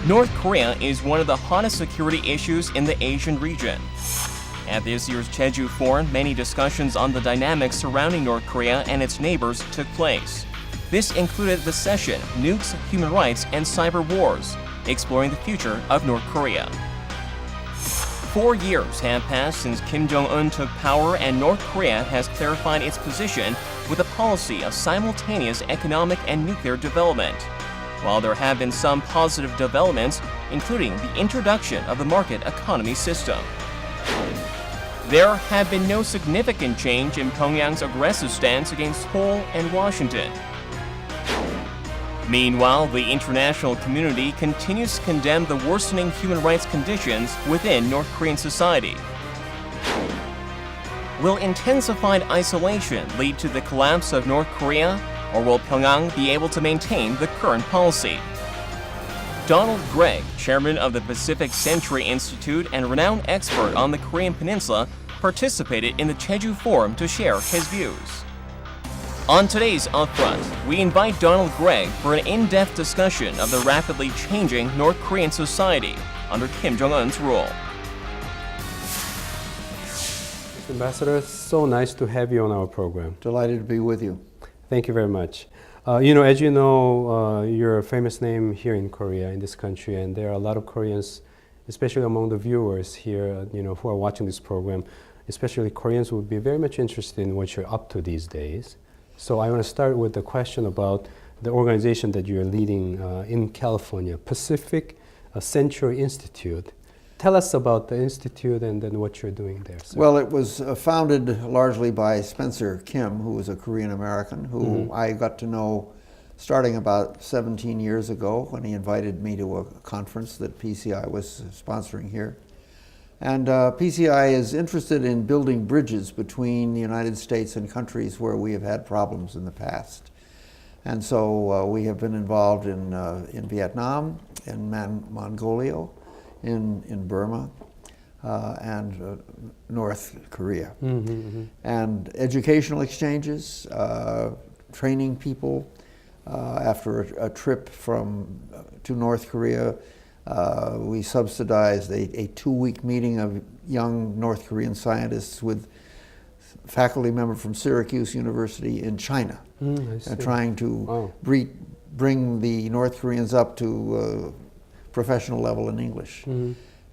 North Korea is one of the hottest security issues in the Asian region. At this year's Jeju Forum, many discussions on the dynamics surrounding North Korea and its neighbors took place. This included the session, Nukes, Human Rights, and Cyber Wars, exploring the future of North Korea. 4 years have passed since Kim Jong-un took power, and North Korea has clarified its position with a policy of simultaneous economic and nuclear development. While there have been some positive developments, including the introduction of the market economy system, there have been no significant change in Pyongyang's aggressive stance against Seoul and Washington. Meanwhile, the international community continues to condemn the worsening human rights conditions within North Korean society. Will intensified isolation lead to the collapse of North Korea, or will Pyongyang be able to maintain the current policy? Donald Gregg, chairman of the Pacific Century Institute and renowned expert on the Korean Peninsula, participated in the Jeju Forum to share his views. On today's Upfront, we invite Donald Gregg for an in-depth discussion of the rapidly changing North Korean society under Kim Jong-un's rule. Mr. Ambassador, so nice to have you on our program. Delighted to be with you. Thank you very much. As you know, you're a famous name here in Korea, in this country, and there are a lot of Koreans, especially among the viewers here, who are watching this program, especially Koreans would be very much interested in what you're up to these days. So I want to start with the question about the organization that you're leading in California, Pacific Century Institute. Tell us about the institute and then what you're doing there, sir. Well, it was founded largely by Spencer Kim, who was a Korean American, who I got to know starting about 17 years ago when he invited me to a conference that PCI was sponsoring here. And PCI is interested in building bridges between the United States and countries where we have had problems in the past. And so we have been involved in Vietnam, in Mongolia, in Burma, and North Korea. And educational exchanges, training people. After a trip to North Korea, we subsidized a 2-week meeting of young North Korean scientists with faculty member from Syracuse University in China, trying to bring the North Koreans up to professional level in English.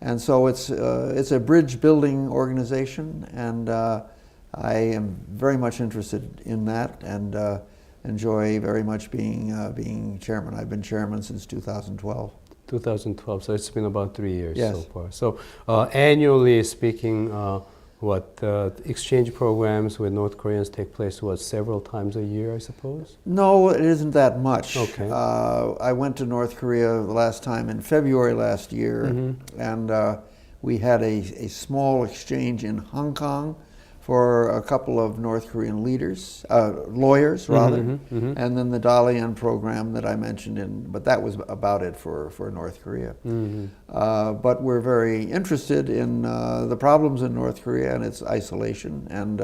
And so it's a bridge building organization, and I am very much interested in that and enjoy very much being chairman. I've been chairman since 2012. 2012, so it's been about 3 years yes. so far. So annually speaking, exchange programs with North Koreans take place, several times a year, I suppose? No, it isn't that much. Okay. I went to North Korea the last time in February last year, and we had a small exchange in Hong Kong for a couple of North Korean lawyers rather, and then the Dalian program that I mentioned but that was about it for North Korea. But we're very interested in the problems in North Korea and its isolation, and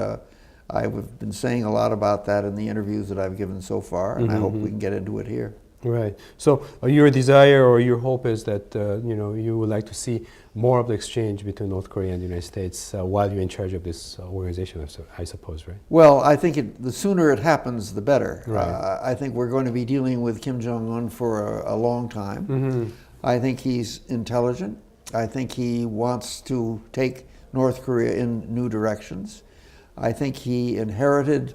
I've been saying a lot about that in the interviews that I've given so far, and I hope we can get into it here. Right. So your desire or your hope is that you would like to see more of the exchange between North Korea and the United States while you're in charge of this organization, I suppose, right? Well, I think the sooner it happens, the better. Right. I think we're going to be dealing with Kim Jong-un for a long time. I think he's intelligent. I think he wants to take North Korea in new directions. I think he inherited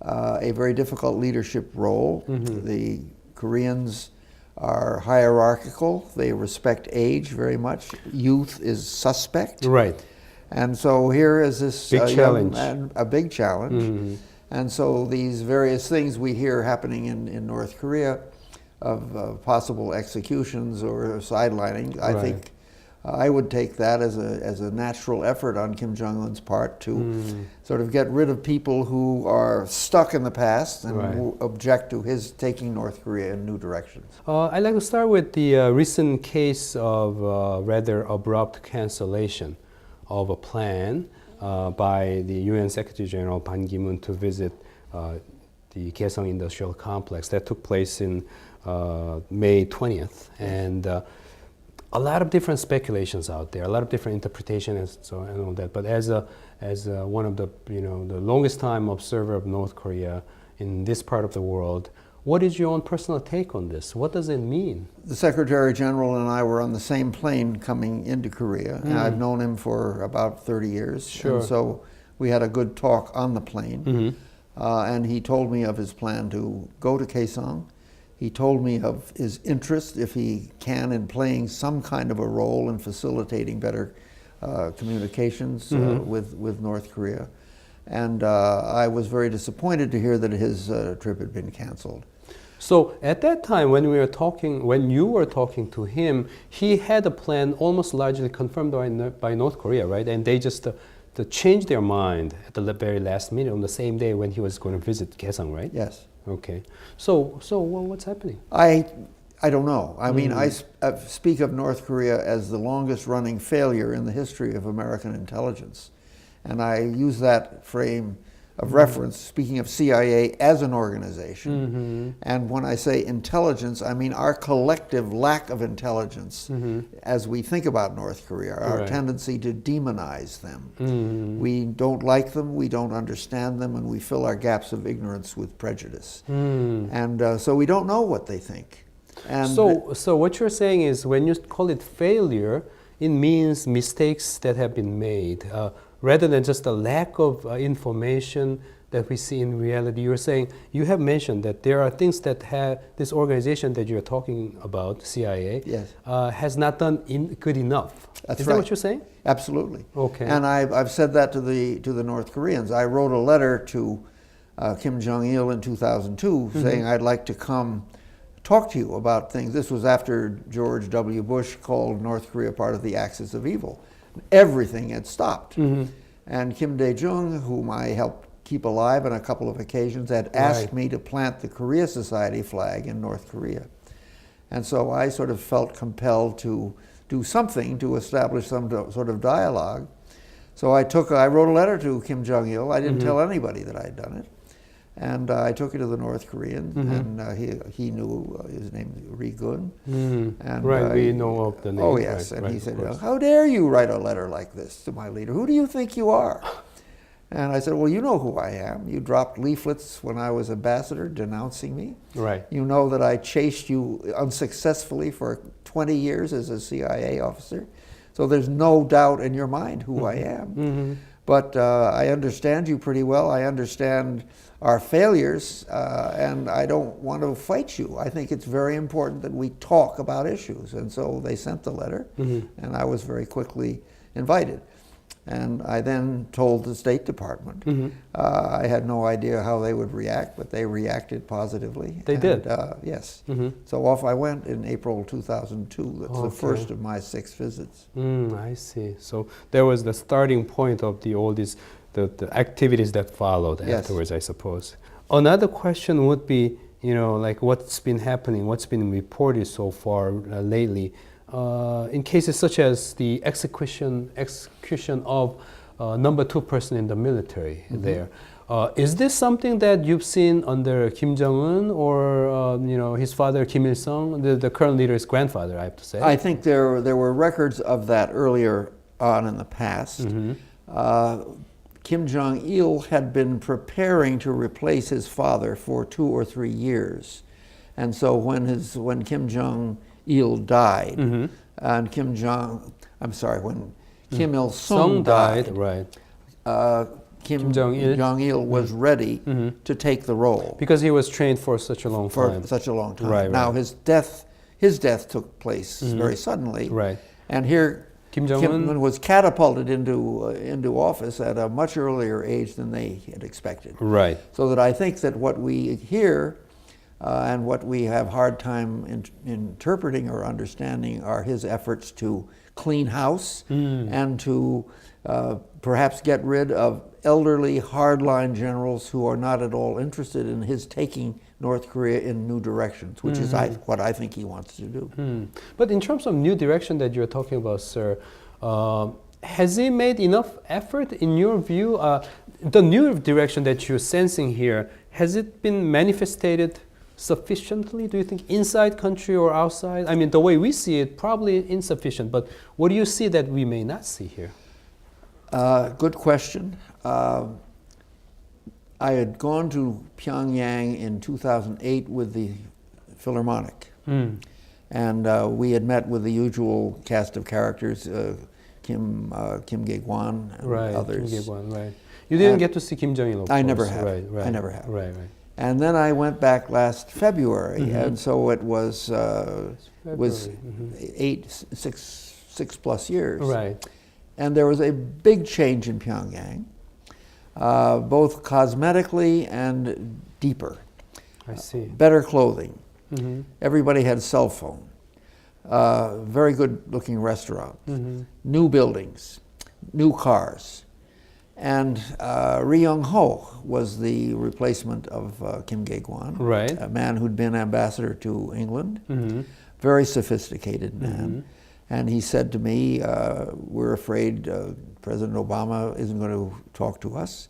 a very difficult leadership role. The Koreans are hierarchical. They respect age very much. Youth is suspect. Right. And so here is this big challenge. A big challenge. And so these various things we hear happening in North Korea of possible executions or sidelining, I think I would take that as a natural effort on Kim Jong-un's part to sort of get rid of people who are stuck in the past and who object to his taking North Korea in new directions. I'd like to start with the recent case of rather abrupt cancellation of a plan by the UN Secretary General Ban Ki-moon to visit the Kaesong Industrial Complex that took place in May 20th, and a lot of different speculations out there, a lot of different interpretations, and all that. But as one of the the longest time observer of North Korea in this part of the world, what is your own personal take on this? What does it mean? The Secretary General and I were on the same plane coming into Korea, and I've known him for about 30 years. Sure. And so we had a good talk on the plane, and he told me of his plan to go to Kaesong. He told me of his interest, if he can, in playing some kind of a role in facilitating better communications with North Korea. And I was very disappointed to hear that his trip had been canceled. So at that time, when you were talking to him, he had a plan almost largely confirmed by North Korea, right? And they just changed their mind at the very last minute on the same day when he was going to visit Kaesong, right? Yes. Okay. So what's happening? I don't know. I mean, I speak of North Korea as the longest running failure in the history of American intelligence. And I use that frame of reference, speaking of CIA as an organization. And when I say intelligence, I mean our collective lack of intelligence as we think about North Korea, our tendency to demonize them. We don't like them, we don't understand them, and we fill our gaps of ignorance with prejudice. And so we don't know what they think. And so what you're saying is when you call it failure, it means mistakes that have been made. Rather than just a lack of information that we see in reality, you're saying, you have mentioned that there are things that this organization that you're talking about, CIA, has not done good enough. That's Is right. that what you're saying? Absolutely. Okay. And I've said that to the North Koreans. I wrote a letter to Kim Jong-il in 2002 saying I'd like to come talk to you about things. This was after George W. Bush called North Korea part of the axis of evil. Everything had stopped. And Kim Dae-jung, whom I helped keep alive on a couple of occasions, had asked me to plant the Korea Society flag in North Korea. And so I sort of felt compelled to do something to establish some sort of dialogue. So I wrote a letter to Kim Jong-il. I didn't tell anybody that I'd done it. And I took it to the North Koreans, and he knew his name is Ri-gun. And we know of the name. Oh yes, and he said, "How dare you write a letter like this to my leader? Who do you think you are?" And I said, "Well, you know who I am. You dropped leaflets when I was ambassador denouncing me. Right. You know that I chased you unsuccessfully for 20 years as a CIA officer. So there's no doubt in your mind who I am. But I understand you pretty well. I understand our failures, and I don't want to fight you. I think it's very important that we talk about issues." And so they sent the letter, and I was very quickly invited. And I then told the State Department. I had no idea how they would react, but they reacted positively. They did? Yes. So off I went in April 2002. That's the first of my 6 visits. I see. So there was the starting point of all these the activities that followed afterwards, I suppose. Another question would be, like what's been happening, what's been reported so far lately, in cases such as the execution of number 2 person in the military there. Is this something that you've seen under Kim Jong-un or his father Kim Il-sung, the current leader's grandfather, I have to say? I think there were records of that earlier on in the past. Kim Jong-il had been preparing to replace his father for 2 or 3 years. And so when Kim Jong-il died, and when Kim Il-sung died, Kim Jong-il was ready to take the role. Because he was trained for such a long time. Right. Now his death took place very suddenly. Right. And here Kim Jong-un was catapulted into office at a much earlier age than they had expected. Right. So that I think that what we hear and what we have hard time interpreting or understanding are his efforts to clean house and to perhaps get rid of elderly hardline generals who are not at all interested in his taking North Korea in new directions, which is what I think he wants to do. But in terms of new direction that you're talking about, sir, has he made enough effort in your view? The new direction that you're sensing here, has it been manifested sufficiently, do you think, inside country or outside? I mean, the way we see it, probably insufficient, but what do you see that we may not see here? Good question. I had gone to Pyongyang in 2008 with the Philharmonic. And we had met with the usual cast of characters, Kim Gae-kwan and others. Kim Gae-kwan, right. You didn't get to see Kim Jong-il, of course. I never have. Right. I never have. Right. And then I went back last February, and so it was six plus years. Right. And there was a big change in Pyongyang, both cosmetically and deeper. I see. Better clothing. Everybody had a cell phone. Very good-looking restaurant. New buildings, new cars. And Ri Yong-ho was the replacement of Kim Gae-kwan, right. a man who'd been ambassador to England, very sophisticated man. And he said to me, we're afraid President Obama isn't going to talk to us,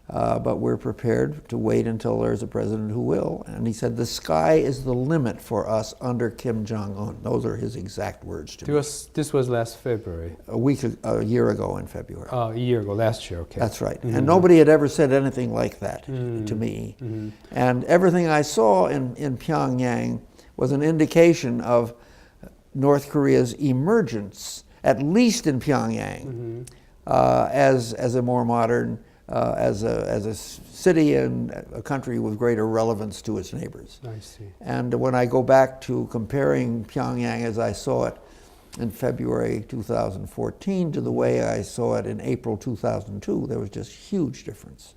but we're prepared to wait until there's a president who will. And he said, the sky is the limit for us under Kim Jong-un. Those are his exact words to me. This was last February. A year ago in February. A year ago, last year, okay. That's right. And nobody had ever said anything like that to me. And everything I saw in Pyongyang was an indication of North Korea's emergence, at least in Pyongyang, as a more modern, as a city and a country with greater relevance to its neighbors. I see. And when I go back to comparing Pyongyang as I saw it in February 2014 to the way I saw it in April 2002, there was just huge difference.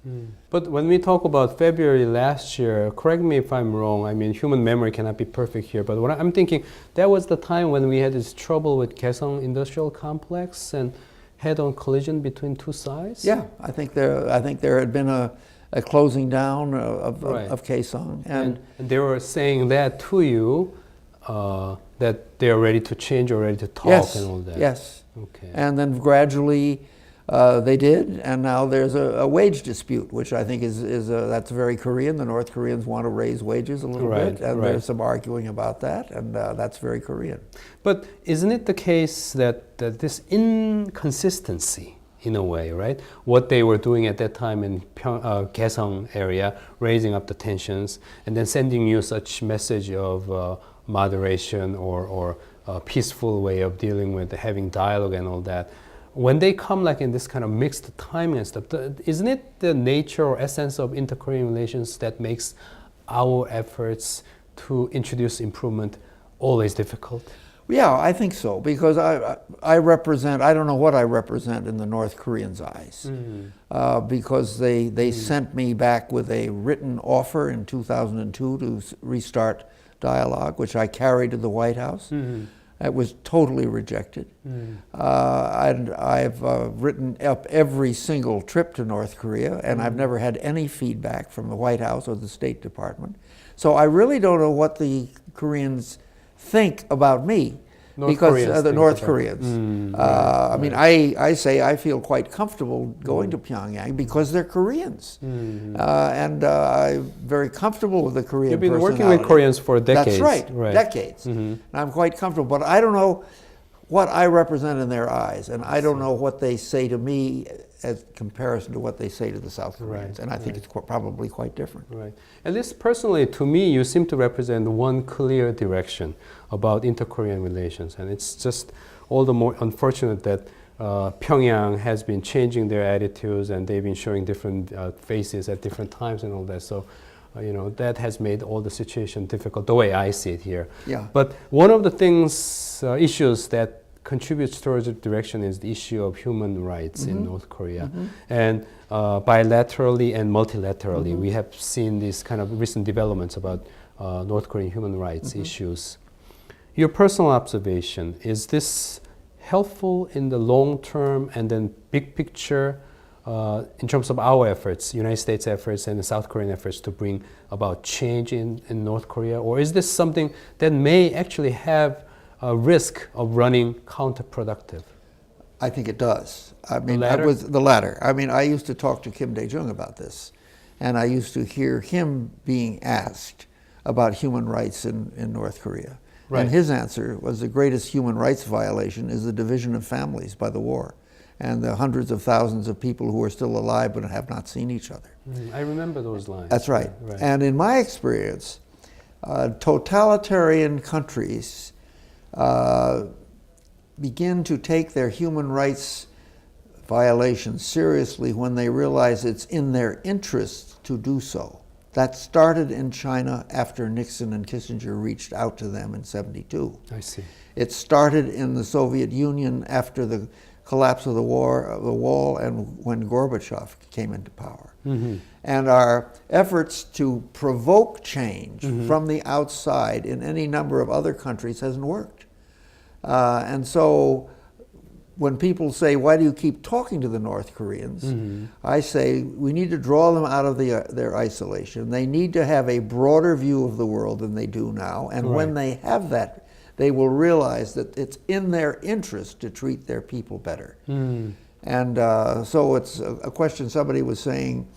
But when we talk about February last year, correct me if I'm wrong, I mean, human memory cannot be perfect here, but what I'm thinking, that was the time when we had this trouble with Kaesong Industrial Complex and head-on collision between two sides? Yeah, I think there had been a closing down of Kaesong. And they were saying that to you, that they're ready to change or ready to talk and all that. Yes. Okay. And then gradually they did, and now there's a wage dispute, which I think is that's very Korean. The North Koreans want to raise wages a little bit, and there's some arguing about that, and that's very Korean. But isn't it the case that this inconsistency, in a way, right? What they were doing at that time in Kaesong area, raising up the tensions, and then sending you such message of moderation or a peaceful way of dealing with having dialogue and all that. When they come like in this kind of mixed timing and stuff, isn't it the nature or essence of inter-Korean relations that makes our efforts to introduce improvement always difficult? Yeah, I think so, because I represent, I don't know what I represent in the North Koreans' eyes, because they sent me back with a written offer in 2002 to restart dialogue, which I carried to the White House. It was totally rejected. I've written up every single trip to North Korea, and I've never had any feedback from the White House or the State Department. So I really don't know what the Koreans think about me. Because the North Koreans. I mean, I say I feel quite comfortable going to Pyongyang because they're Koreans. And I'm very comfortable with the Korean You've been personality. working with Koreans for decades. That's right, decades. And I'm quite comfortable, but I don't know what I represent in their eyes, and I don't know what they say to me as comparison to what they say to the South Koreans, and I think it's probably quite different. Right. At least personally, to me, you seem to represent one clear direction about inter-Korean relations, and it's just all the more unfortunate that Pyongyang has been changing their attitudes, and they've been showing different faces at different times and all that. So, that has made all the situation difficult, the way I see it here. Yeah. But one of the things, issues that contributes towards the direction is the issue of human rights in North Korea. And bilaterally and multilaterally, we have seen these kind of recent developments about North Korean human rights issues. Your personal observation, is this helpful in the long term and then big picture in terms of our efforts, United States efforts and the South Korean efforts to bring about change in North Korea? Or is this something that may actually have a risk of running counterproductive? I think it does. I mean, The latter? that was the latter. I mean, I used to talk to Kim Dae-jung about this, and I used to hear him being asked about human rights in North Korea. Right. And his answer was the greatest human rights violation is the division of families by the war and the hundreds of thousands of people who are still alive but have not seen each other. I remember those lines. That's right. Right. And in my experience, totalitarian countries begin to take their human rights violations seriously when they realize it's in their interest to do so. That started in China after Nixon and Kissinger reached out to them in '72. I see. It started in the Soviet Union after the collapse of the wall and when Gorbachev came into power. Mm-hmm. And our efforts to provoke change from the outside in any number of other countries hasn't worked. And so when people say, why do you keep talking to the North Koreans? I say, we need to draw them out of their isolation. They need to have a broader view of the world than they do now. And when they have that, they will realize that it's in their interest to treat their people better. And so it's a question somebody was saying,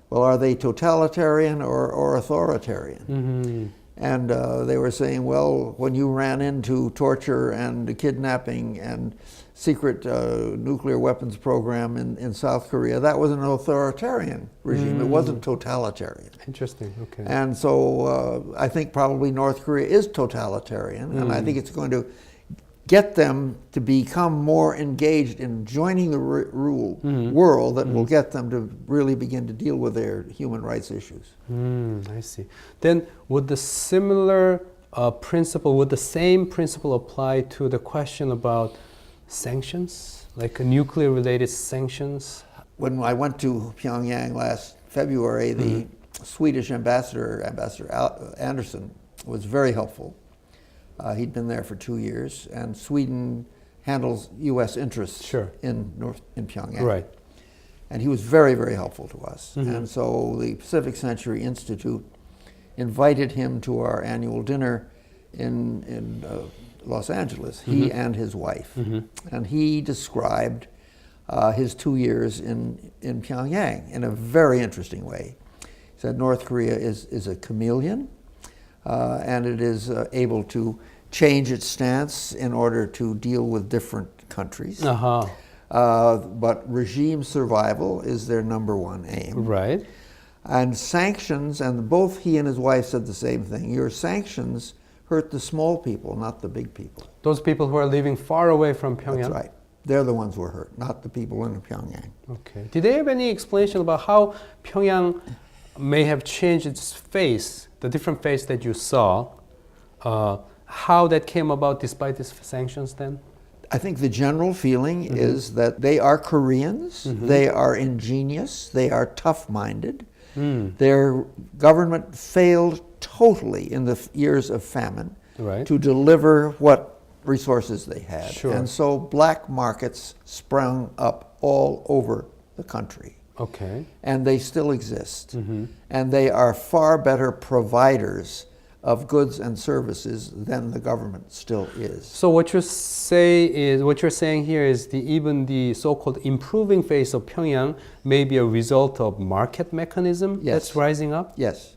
well, are they totalitarian or authoritarian? And they were saying, well, when you ran into torture and kidnapping and secret nuclear weapons program in South Korea, that was an authoritarian regime. It wasn't totalitarian. Interesting, okay. And so I think probably North Korea is totalitarian, and I think it's going to get them to become more engaged in joining the world that will get them to really begin to deal with their human rights issues. I see. Then would the similar principle, would the same principle apply to the question about sanctions, like nuclear-related sanctions? When I went to Pyongyang last February, the Swedish ambassador, Ambassador Anderson, was very helpful. He'd been there for 2 years, and Sweden handles U.S. interests in Pyongyang. Right. And he was very, very helpful to us. And so the Pacific Century Institute invited him to our annual dinner in Los Angeles, he and his wife. And he described his 2 years in Pyongyang in a very interesting way. He said North Korea is a chameleon, and it is able to change its stance in order to deal with different countries. But regime survival is their number one aim. Right. And sanctions, and both he and his wife said the same thing, your sanctions hurt the small people, not the big people. Those people who are living far away from Pyongyang? That's right. They're the ones who are hurt, not the people in Pyongyang. Okay. Did they have any explanation about how Pyongyang may have changed its face, the different face that you saw, how that came about despite these sanctions then? I think the general feeling is that they are Koreans, they are ingenious, they are tough-minded. Their government failed totally in the years of famine to deliver what resources they had. And so black markets sprung up all over the country. Okay. And they still exist. And they are far better providers of goods and services than the government still is. So what you're saying here is even the so-called improving face of Pyongyang may be a result of market mechanism that's rising up? Yes.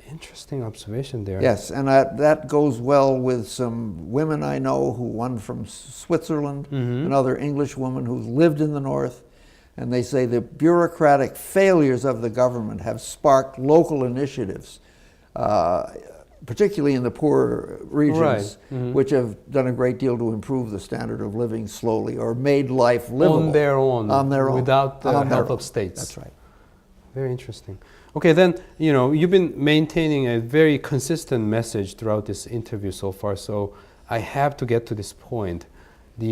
Interesting observation there. Yes, and that goes well with some women I know, one from Switzerland, another English woman who's lived in the North, and they say the bureaucratic failures of the government have sparked local initiatives, particularly in the poor regions, which have done a great deal to improve the standard of living slowly or made life livable. On their own, without the help of states. That's right. Very interesting. Okay, then, you've been maintaining a very consistent message throughout this interview so far, so I have to get to this point. The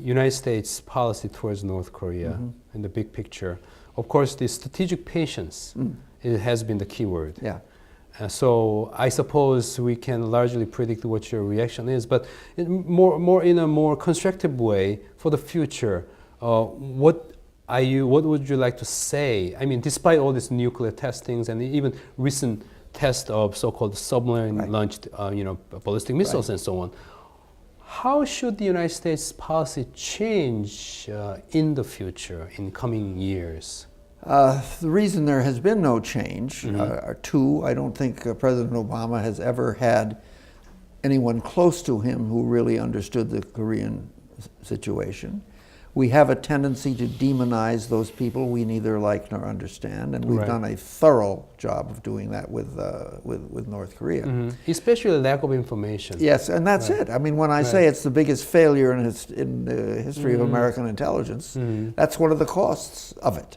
United States policy towards North Korea in the big picture. Of course, the strategic patience it has been the key word. Yeah. So I suppose we can largely predict what your reaction is, but more in a more constructive way for the future. What would you like to say? I mean, despite all these nuclear testings and even recent test of so-called submarine-launched, ballistic missiles and so on, how should the United States policy change in the future, in coming years? The reason there has been no change are two. I don't think President Obama has ever had anyone close to him who really understood the Korean situation. We have a tendency to demonize those people we neither like nor understand, and we've done a thorough job of doing that with North Korea. Especially lack of information. Yes, and that's it. I mean, when I say it's the biggest failure in the history of American intelligence, that's one of the costs of it.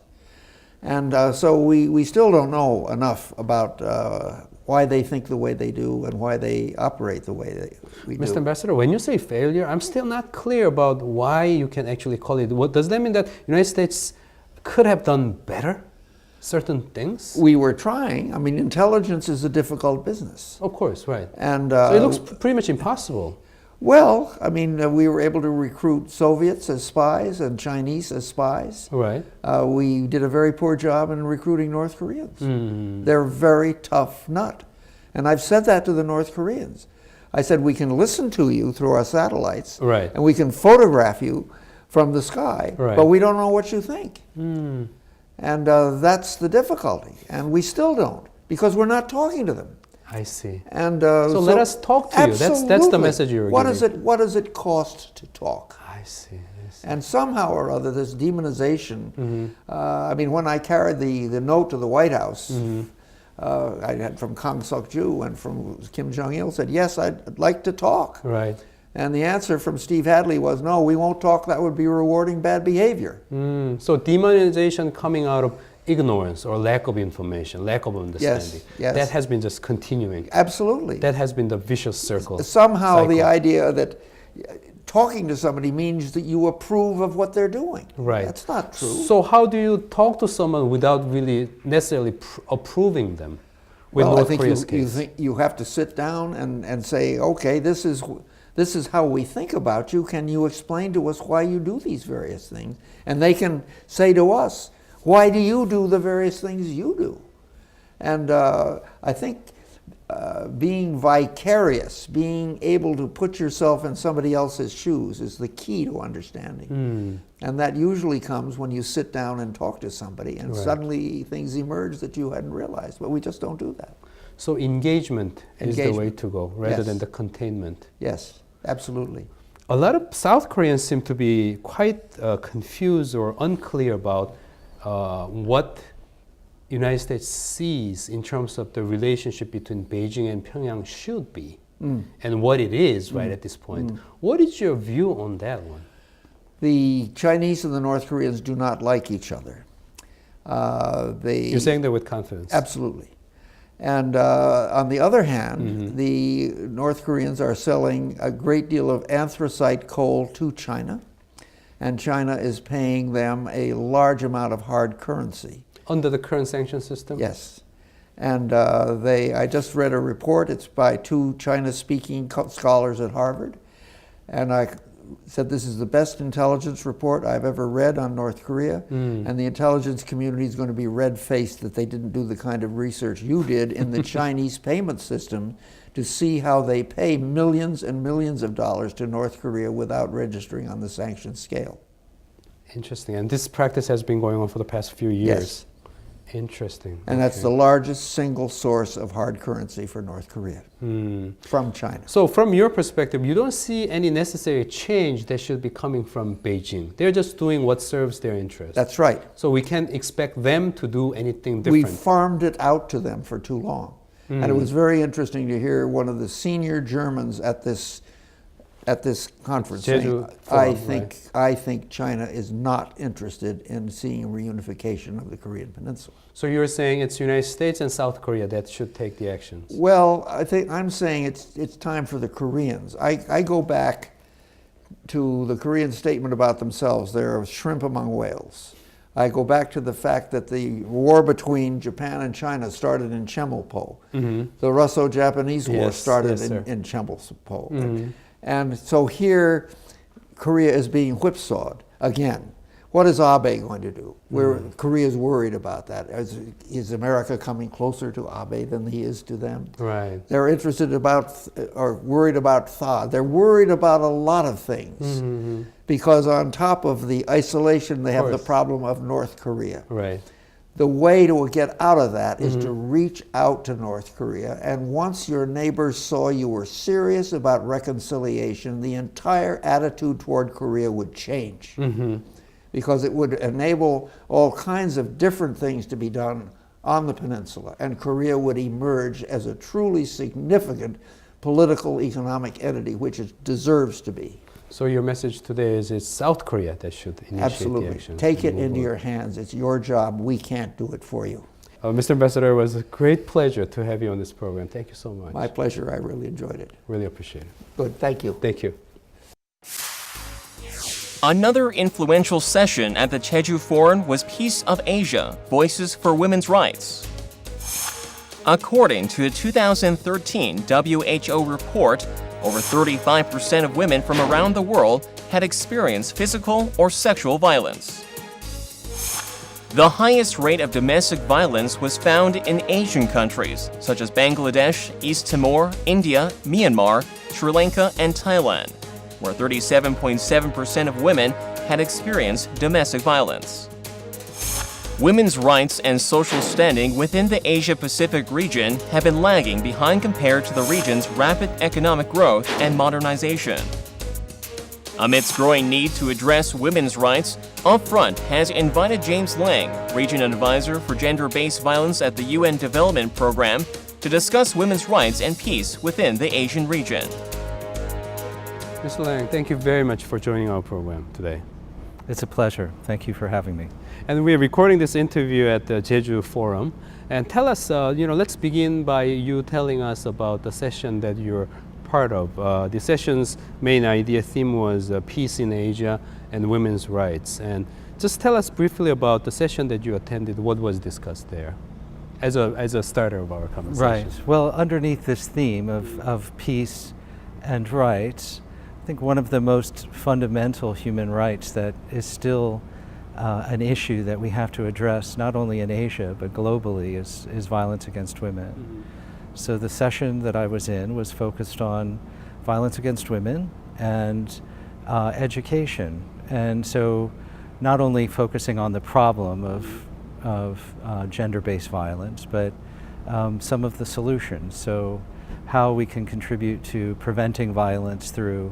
And so we still don't know enough about why they think the way they do and why they operate the way we do. Mr. Ambassador, when you say failure, I'm still not clear about why you can actually call it. What does that mean? That United States could have done better certain things? We were trying. I mean, intelligence is a difficult business. Of course, right. And so it looks pretty much impossible. Well, I mean, we were able to recruit Soviets as spies and Chinese as spies. Right. We did a very poor job in recruiting North Koreans. They're very tough nut. And I've said that to the North Koreans. I said, we can listen to you through our satellites, and we can photograph you from the sky, but we don't know what you think. And that's the difficulty. And we still don't, because we're not talking to them. I see. And so let us talk to you. That's the message you're giving. What does it cost to talk? I see. And somehow or other, this demonization. I mean, when I carried the note to the White House, I had from Kang Suk-ju and from Kim Jong-il said, yes, I'd like to talk. Right. And the answer from Steve Hadley was, no, we won't talk. That would be rewarding bad behavior. So demonization coming out of ignorance or lack of information, lack of understanding. Yes. That has been just continuing. Absolutely. That has been the vicious circle. Somehow cycle. The idea that talking to somebody means that you approve of what they're doing. Right. That's not true. So how do you talk to someone without really necessarily approving them? With North Korea's case? You have to sit down and say, okay, this is how we think about you. Can you explain to us why you do these various things? And they can say to us, why do you do the various things you do? And I think being vicarious, being able to put yourself in somebody else's shoes is the key to understanding. And that usually comes when you sit down and talk to somebody and suddenly things emerge that you hadn't realized, but we just don't do that. So engagement is the way to go rather than the containment. Yes, absolutely. A lot of South Koreans seem to be quite confused or unclear about what United States sees in terms of the relationship between Beijing and Pyongyang should be and what it is right at this point. What is your view on that one? The Chinese and the North Koreans do not like each other. You're saying that with confidence? Absolutely. And on the other hand, the North Koreans are selling a great deal of anthracite coal to China, and China is paying them a large amount of hard currency. Under the current sanction system? Yes. And I just read a report, it's by two China-speaking scholars at Harvard, and I said this is the best intelligence report I've ever read on North Korea, and the intelligence community is going to be red-faced that they didn't do the kind of research you did in the Chinese payment system to see how they pay millions and millions of dollars to North Korea without registering on the sanctions scale. Interesting. And this practice has been going on for the past few years. Yes. Interesting. And that's the largest single source of hard currency for North Korea from China. So from your perspective, you don't see any necessary change that should be coming from Beijing. They're just doing what serves their interest. That's right. So we can't expect them to do anything different. We farmed it out to them for too long. And it was very interesting to hear one of the senior Germans at this conference Jeju saying, Forum, I think China is not interested in seeing reunification of the Korean Peninsula. So you're saying it's United States and South Korea that should take the actions? Well, I'm saying it's time for the Koreans. I go back to the Korean statement about themselves. They're shrimp among whales. I go back to the fact that the war between Japan and China started in Chemulpo. The Russo-Japanese War started in Chemulpo. And so here, Korea is being whipsawed again. What is Abe going to do? Korea is worried about that. Is America coming closer to Abe than he is to them? Right. They're interested or worried about THAAD. They're worried about a lot of things because on top of the isolation, they have the problem of North Korea. Right. The way to get out of that is to reach out to North Korea, and once your neighbors saw you were serious about reconciliation, the entire attitude toward Korea would change. Because it would enable all kinds of different things to be done on the peninsula, and Korea would emerge as a truly significant political, economic entity, which it deserves to be. So your message today is it's South Korea that should initiate Absolutely. the action. Take it into your hands. It's your job. We can't do it for you. Mr. Ambassador, it was a great pleasure to have you on this program. Thank you so much. My pleasure. I really enjoyed it. Really appreciate it. Good. Thank you. Thank you. Another influential session at the Jeju Forum was Peace of Asia, Voices for Women's Rights. According to a 2013 WHO report, over 35% of women from around the world had experienced physical or sexual violence. The highest rate of domestic violence was found in Asian countries, such as Bangladesh, East Timor, India, Myanmar, Sri Lanka, and Thailand, where 37.7% of women had experienced domestic violence. Women's rights and social standing within the Asia-Pacific region have been lagging behind compared to the region's rapid economic growth and modernization. Amidst growing need to address women's rights, Upfront has invited James Lang, Regional Advisor for Gender-Based Violence at the UN Development Program, to discuss women's rights and peace within the Asian region. Mr. Lang, thank you very much for joining our program today. It's a pleasure. Thank you for having me. And we're recording this interview at the Jeju Forum. And tell us, let's begin by you telling us about the session that you're part of. The session's main theme was peace in Asia and women's rights. And just tell us briefly about the session that you attended, what was discussed there, as a starter of our conversation. Right. Well, underneath this theme of peace and rights, I think one of the most fundamental human rights that is still an issue that we have to address, not only in Asia, but globally, is violence against women. So the session that I was in was focused on violence against women and education. And so not only focusing on the problem of gender-based violence, but some of the solutions. So how we can contribute to preventing violence through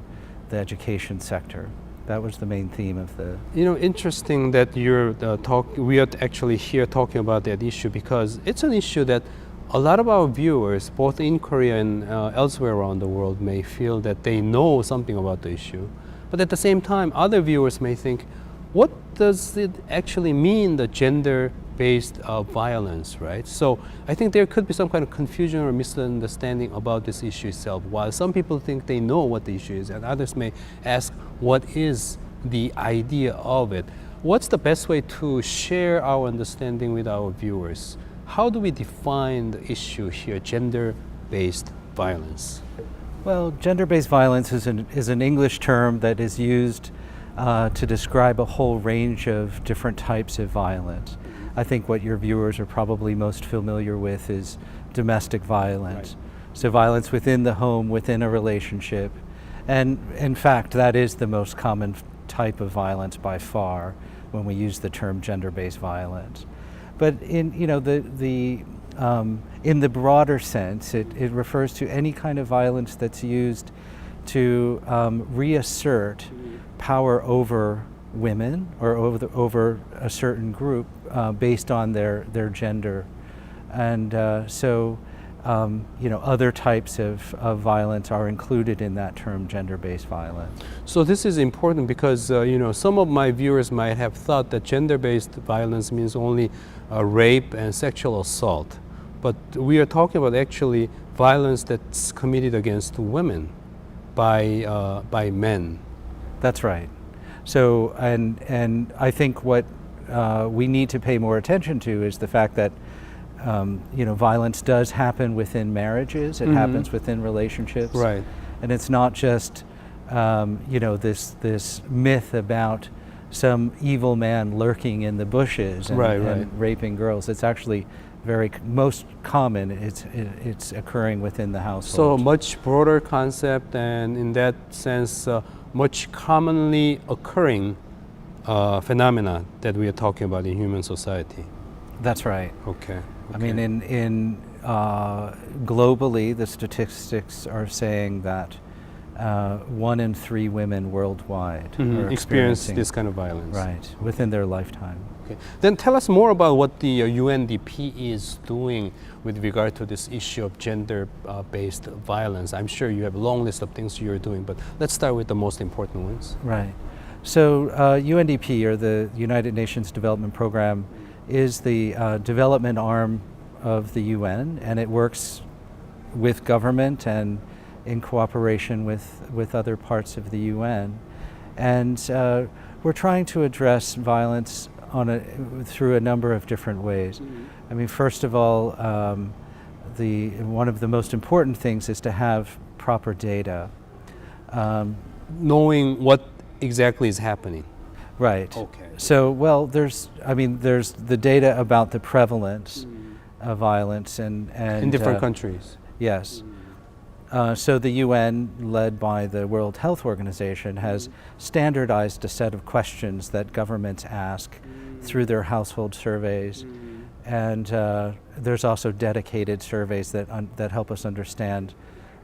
the education sector. That was the main theme of the... Interesting that we are actually here talking about that issue, because it's an issue that a lot of our viewers, both in Korea and elsewhere around the world, may feel that they know something about the issue. But at the same time, other viewers may think, what does it actually mean, the gender-based violence, right? So I think there could be some kind of confusion or misunderstanding about this issue itself. While some people think they know what the issue is, and others may ask, what is the idea of it? What's the best way to share our understanding with our viewers? How do we define the issue here, gender-based violence? Well, gender-based violence is an English term that is used to describe a whole range of different types of violence. I think what your viewers are probably most familiar with is domestic violence. Right. So violence within the home, within a relationship. And in fact, that is the most common type of violence by far when we use the term gender-based violence. But in in the broader sense, it refers to any kind of violence that's used to reassert power over women or over a certain group based on their gender. And other types of violence are included in that term, gender-based violence. So this is important because some of my viewers might have thought that gender-based violence means only rape and sexual assault, but we are talking about actually violence that's committed against women by men. That's right. So and I think what we need to pay more attention to is the fact that violence does happen within marriages. It happens within relationships. Right. And it's not just, this myth about some evil man lurking in the bushes and raping girls. It's actually most common. It's occurring within the household. So much broader concept, and in that sense, much commonly occurring phenomena that we are talking about in human society. That's right. Okay. I mean, in globally, the statistics are saying that 1 in 3 women worldwide are experience experiencing this kind of violence. right within their lifetime. Okay. Then tell us more about what the UNDP is doing with regard to this issue of gender-based violence. I'm sure you have a long list of things you're doing, but let's start with the most important ones. Right. So UNDP, or the United Nations Development Program, is the development arm of the UN, and it works with government and in cooperation with other parts of the UN. And we're trying to address violence through a number of different ways. I mean, first of all, one of the most important things is to have proper data. Knowing what exactly is happening. Right. Okay. So, well, there's the data about the prevalence of violence and In different countries. Yes. So the UN, led by the World Health Organization, has standardized a set of questions that governments ask through their household surveys, and there's also dedicated surveys that help us understand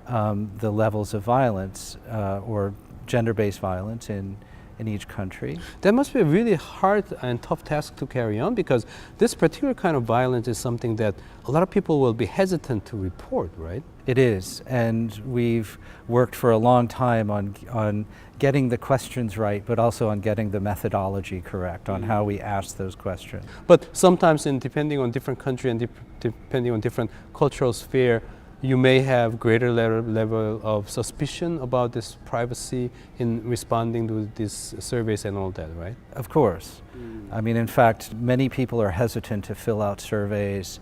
the levels of violence or gender-based violence in each country. That must be a really hard and tough task to carry on, because this particular kind of violence is something that a lot of people will be hesitant to report, right? It is, and we've worked for a long time on getting the questions right, but also on getting the methodology correct on how we ask those questions. But sometimes, depending on different country and depending on different cultural sphere, you may have greater level of suspicion about this privacy in responding to these surveys and all that, right? Of course. I mean, in fact, many people are hesitant to fill out surveys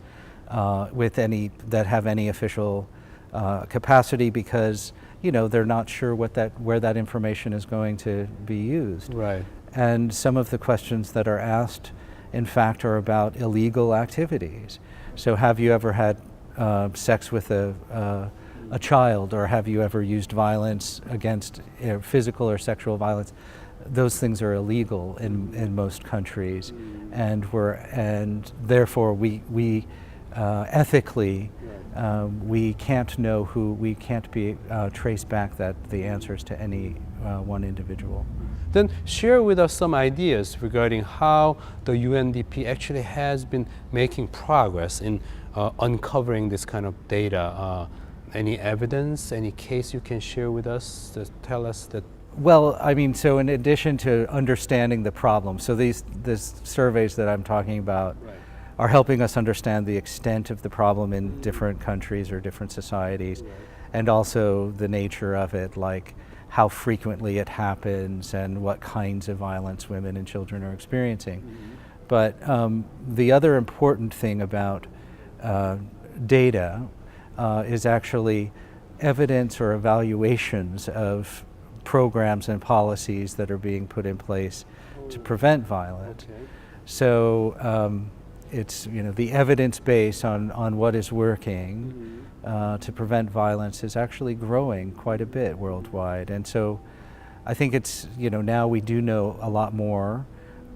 that have any official capacity, because they're not sure where that information is going to be used. Right. And some of the questions that are asked, in fact, are about illegal activities. So, have you ever had sex with a child, or have you ever used violence against physical or sexual violence? Those things are illegal in most countries, and therefore we ethically we can't be traced back the answers to any one individual. Then share with us some ideas regarding how the UNDP actually has been making progress in uncovering this kind of data. Any evidence, any case you can share with us to tell us that? Well, I mean, so in addition to understanding the problem, so these surveys that I'm talking about are helping us understand the extent of the problem in different countries or different societies, and also the nature of it, like how frequently it happens and what kinds of violence women and children are experiencing. But the other important thing about data is actually evidence or evaluations of programs and policies that are being put in place to prevent violence. So it's the evidence base on what is working to prevent violence is actually growing quite a bit worldwide. And so I think it's now we do know a lot more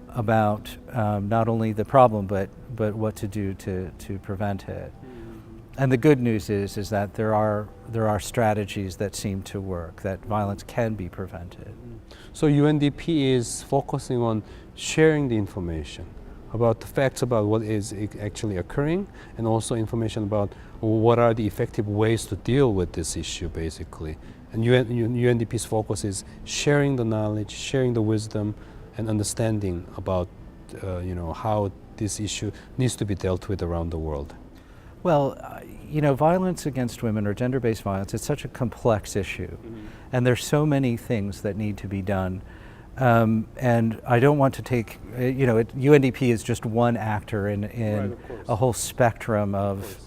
about not only the problem but what to do to prevent it. And the good news is that there are strategies that seem to work, that violence can be prevented. So UNDP is focusing on sharing the information about the facts about what is actually occurring, and also information about what are the effective ways to deal with this issue, basically. And UNDP's focus is sharing the knowledge, sharing the wisdom, and understanding about how this issue needs to be dealt with around the world. Well, violence against women or gender-based violence, it's such a complex issue, and there's so many things that need to be done. And I don't want to take, UNDP is just one actor in a whole spectrum of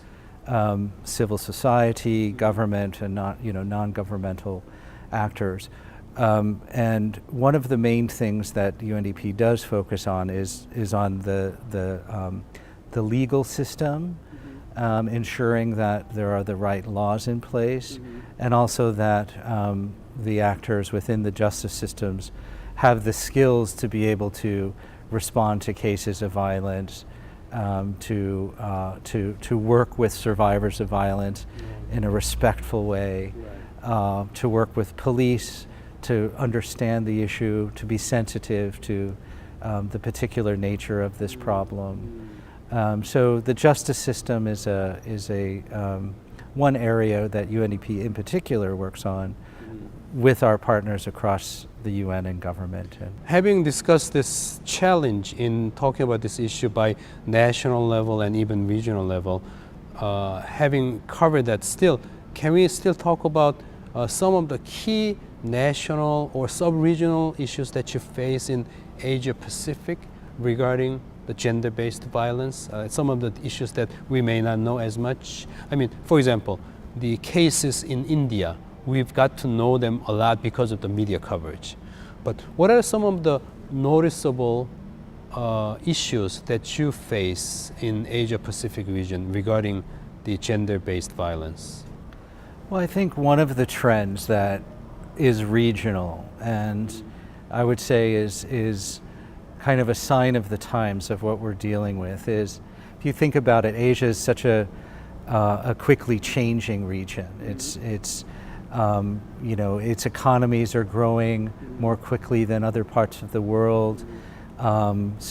civil society, government, and non-governmental actors. And one of the main things that UNDP does focus on is on the legal system, ensuring that there are the right laws in place, and also that the actors within the justice systems have the skills to be able to respond to cases of violence to work with survivors of violence in a respectful way, to work with police, to understand the issue, to be sensitive to the particular nature of this problem. So the justice system is one area that UNDP in particular works on with our partners across the UN and government. Having discussed this challenge in talking about this issue by national level and even regional level, having covered that still, can we still talk about some of the key national or sub-regional issues that you face in Asia Pacific regarding the gender-based violence, some of the issues that we may not know as much? I mean, for example, the cases in India, we've got to know them a lot because of the media coverage. But what are some of the noticeable issues that you face in Asia Pacific region regarding the gender-based violence? Well, I think one of the trends that is regional and I would say is kind of a sign of the times of what we're dealing with is, if you think about it, Asia is such a quickly changing region. It's you know, its economies are growing more quickly than other parts of the world. And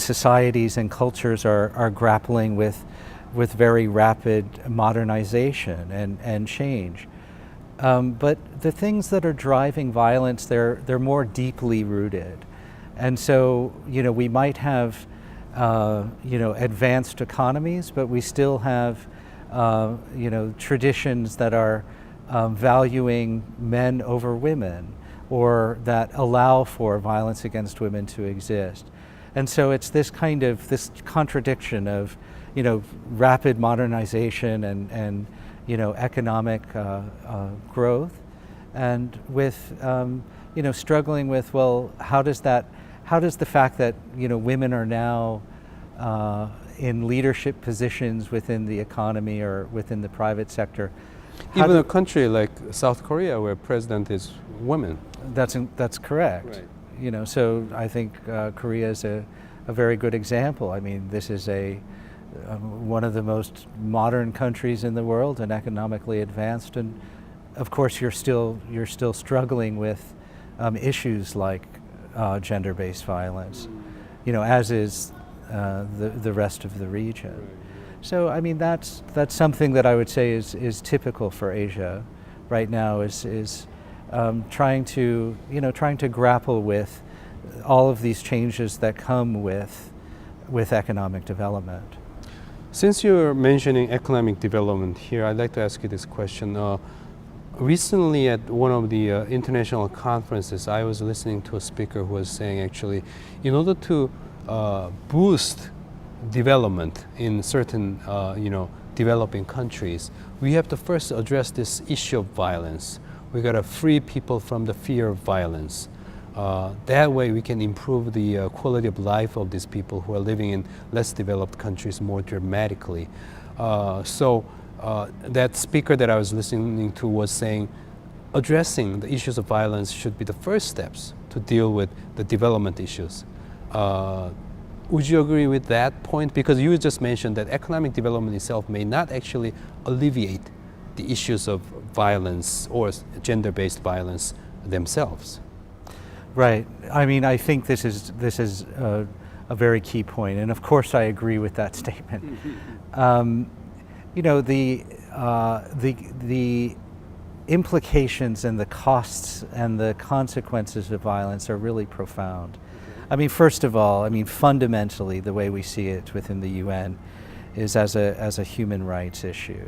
societies and cultures are grappling with very rapid modernization and change. But the things that are driving violence, they're more deeply rooted. And so, you know, we might have, you know, advanced economies, but we still have, you know, traditions that are valuing men over women, or that allow for violence against women to exist. And so it's this kind of, this contradiction of, you know, rapid modernization and you know, economic growth, and with, you know, struggling with, well, how does the fact that, you know, women are now in leadership positions within the economy or within the private sector. Even a country like South Korea, where president is women. That's correct. Right. You know, so I think Korea is a very good example. I mean, this is one of the most modern countries in the world and economically advanced, and of course you're still struggling with issues like gender-based violence, you know, as is the rest of the region. So I mean, that's something that I would say is typical for Asia right now, is trying to grapple with all of these changes that come with economic development. Since you're mentioning economic development here, I'd like to ask you this question. Recently at one of the international conferences, I was listening to a speaker who was saying, actually, in order to boost development in certain you know, developing countries, we have to first address this issue of violence. We got to free people from the fear of violence. That way we can improve the quality of life of these people who are living in less developed countries more dramatically. So that speaker that I was listening to was saying addressing the issues of violence should be the first steps to deal with the development issues. Would you agree with that point? Because you just mentioned that economic development itself may not actually alleviate the issues of violence or gender-based violence themselves. Right. I mean, I think this is a very key point, and of course I agree with that statement. You know, the implications and the costs and the consequences of violence are really profound. I mean, first of all, I mean, fundamentally, the way we see it within the UN is as a human rights issue.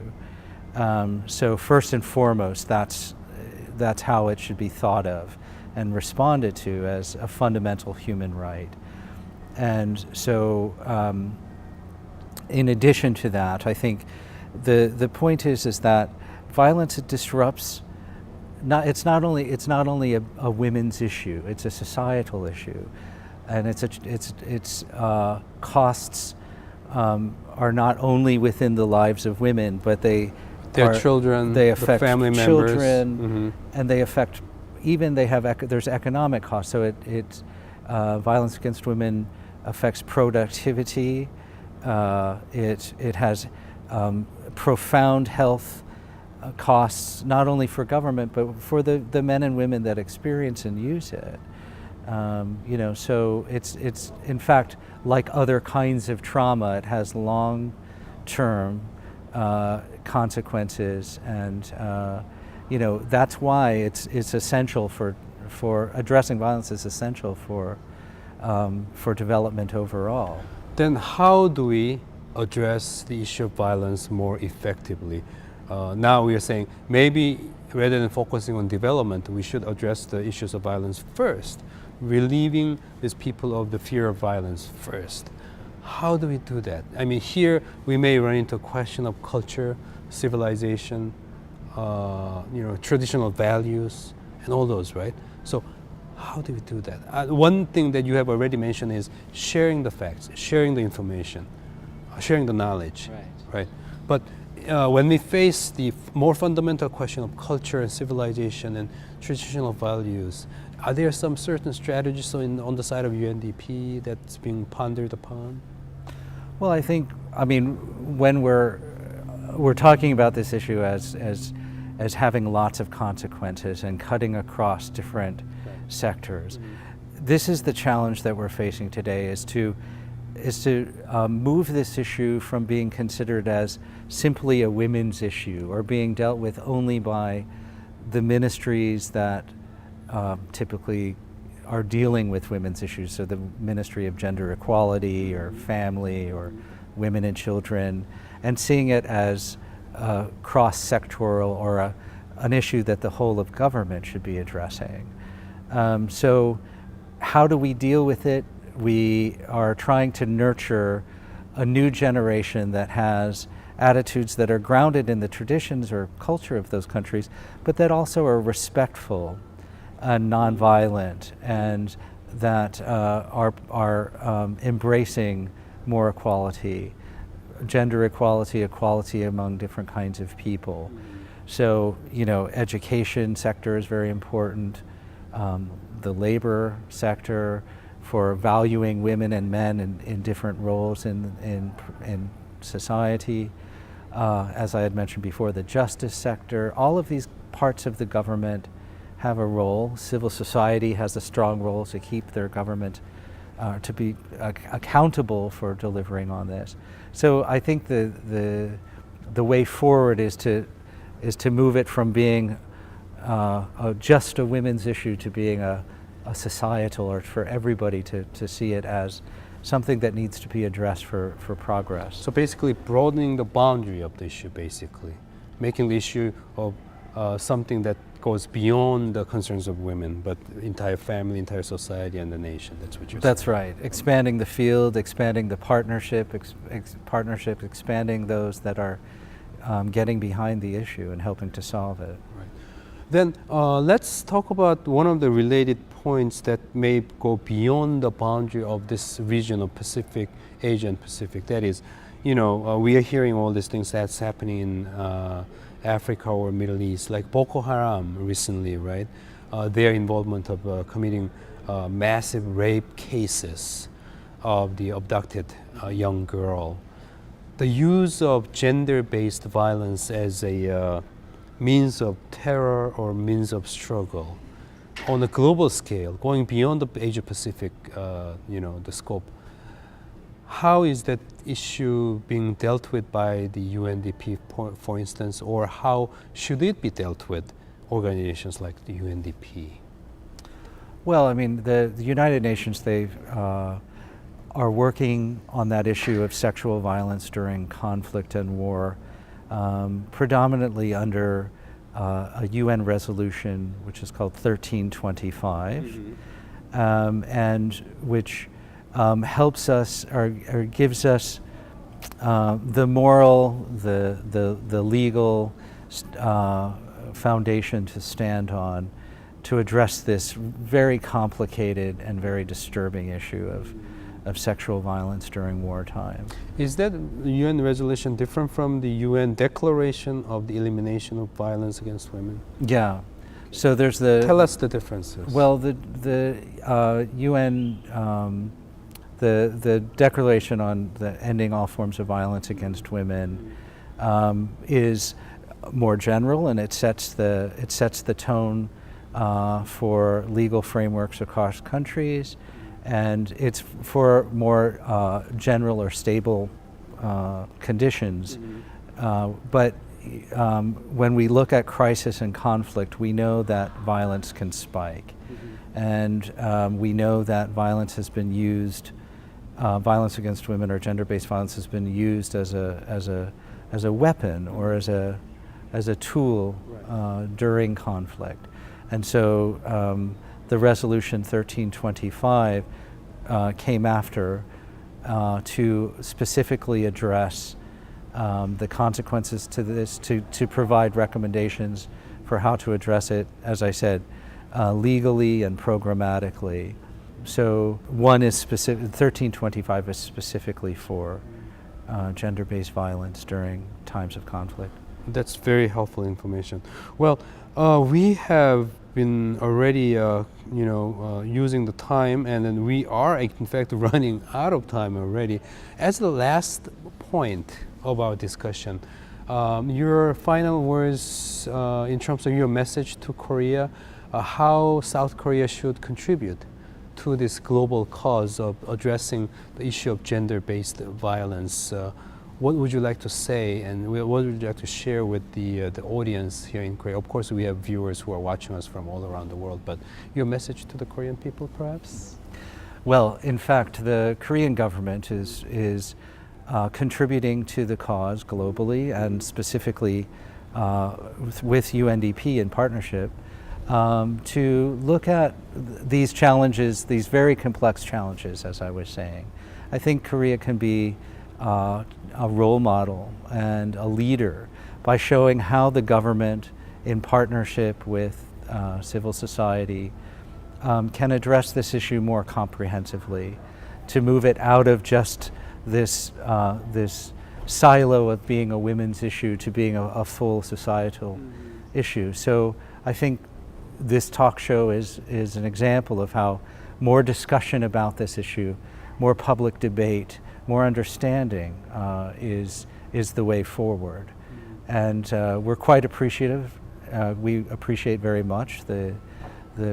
So first and foremost, that's how it should be thought of and responded to, as a fundamental human right. And so, in addition to that, I think the point is that violence disrupts. It's not only a women's issue; it's a societal issue, and its costs are not only within the lives of women, but their children, they affect the family children, members, and they affect. Even there's economic costs. So violence against women affects productivity. It has profound health costs, not only for government, but for the men and women that experience and use it. So it's in fact like other kinds of trauma. It has long-term consequences, and that's why it's essential for addressing violence is essential for development overall. Then how do we address the issue of violence more effectively? Now we are saying maybe rather than focusing on development, we should address the issues of violence first, relieving these people of the fear of violence first. How do we do that? I mean, here we may run into a question of culture, civilization, traditional values, and all those, right? So how do we do that? One thing that you have already mentioned is sharing the facts, sharing the information, sharing the knowledge, right? But when we face the more fundamental question of culture and civilization and traditional values, are there some certain strategies on the side of UNDP that's being pondered upon? Well, I mean, when we're talking about this issue as having lots of consequences and cutting across different sectors, this is the challenge that we're facing today: is to move this issue from being considered as simply a women's issue or being dealt with only by the ministries that typically are dealing with women's issues, so the Ministry of Gender Equality or Family or Women and Children, and seeing it as cross-sectoral or an issue that the whole of government should be addressing. So how do we deal with it? We are trying to nurture a new generation that has attitudes that are grounded in the traditions or culture of those countries, but that also are respectful and nonviolent, and that are embracing more equality, gender equality, equality among different kinds of people. So, education sector is very important. The labor sector, for valuing women and men in different roles in society. As I had mentioned before, the justice sector, all of these parts of the government have a role. Civil society has a strong role to keep their government to be accountable for delivering on this. So I think the way forward is to move it from being just a women's issue to being a societal, or for everybody to see it as something that needs to be addressed for progress. So basically broadening the boundary of the issue, basically. Making the issue of something that goes beyond the concerns of women, but entire family, entire society, and the nation. That's what you're saying. That's right. Expanding the field, expanding the partnership, expanding those that are getting behind the issue and helping to solve it. Right. Then let's talk about one of the related points that may go beyond the boundary of this region of Pacific, Asia and Pacific. That is, we are hearing all these things that's happening in Africa or Middle East, like Boko Haram recently, right? Their involvement of committing massive rape cases of the abducted young girl. The use of gender-based violence as a means of terror or means of struggle on a global scale, going beyond the Asia-Pacific, the scope. How is that issue being dealt with by the UNDP, for instance, or how should it be dealt with organizations like the UNDP? Well, I mean, the United Nations, they are working on that issue of sexual violence during conflict and war, predominantly under a UN resolution which is called 1325, and which helps us or gives us the moral, the legal foundation to stand on to address this very complicated and very disturbing issue of sexual violence during wartime. Is that UN resolution different from the UN Declaration of the Elimination of Violence Against Women? Yeah. So there's the... Tell us the differences. Well, the UN The Declaration on the Ending All Forms of Violence Against Women is more general, and it sets the tone for legal frameworks across countries, and it's for more general or stable conditions. But when we look at crisis and conflict, we know that violence can spike, and we know that violence has been used. Violence against women or gender-based violence has been used as a weapon or as a tool during conflict. And so the resolution 1325 came after to specifically address the consequences to this, to provide recommendations for how to address it, as I said, legally and programmatically. So one is specific, 1325 is specifically for gender-based violence during times of conflict. That's very helpful information. Well, we have been already, using the time, and then we are in fact running out of time already. As the last point of our discussion, your final words in terms of your message to Korea, how South Korea should contribute to this global cause of addressing the issue of gender-based violence. What would you like to say, and what would you like to share with the audience here in Korea? Of course, we have viewers who are watching us from all around the world, but your message to the Korean people, perhaps? Well, in fact, the Korean government is contributing to the cause globally, and specifically with UNDP in partnership, to look at these challenges, these very complex challenges, as I was saying. I think Korea can be a role model and a leader by showing how the government, in partnership with civil society, can address this issue more comprehensively, to move it out of just this silo of being a women's issue to being a full societal issue. So I think this talk show is an example of how more discussion about this issue, more public debate, more understanding is the way forward. And we're quite appreciative. We appreciate very much the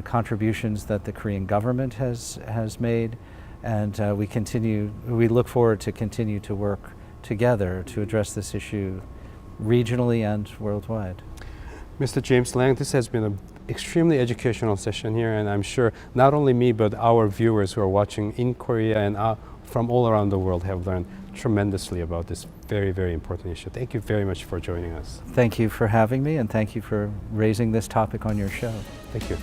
contributions that the Korean government has made, and we look forward to continue to work together to address this issue regionally and worldwide. Mr. James Lang, this has been an extremely educational session here, and I'm sure not only me but our viewers who are watching in Korea and from all around the world have learned tremendously about this very, very important issue. Thank you very much for joining us. Thank you for having me, and thank you for raising this topic on your show. Thank you.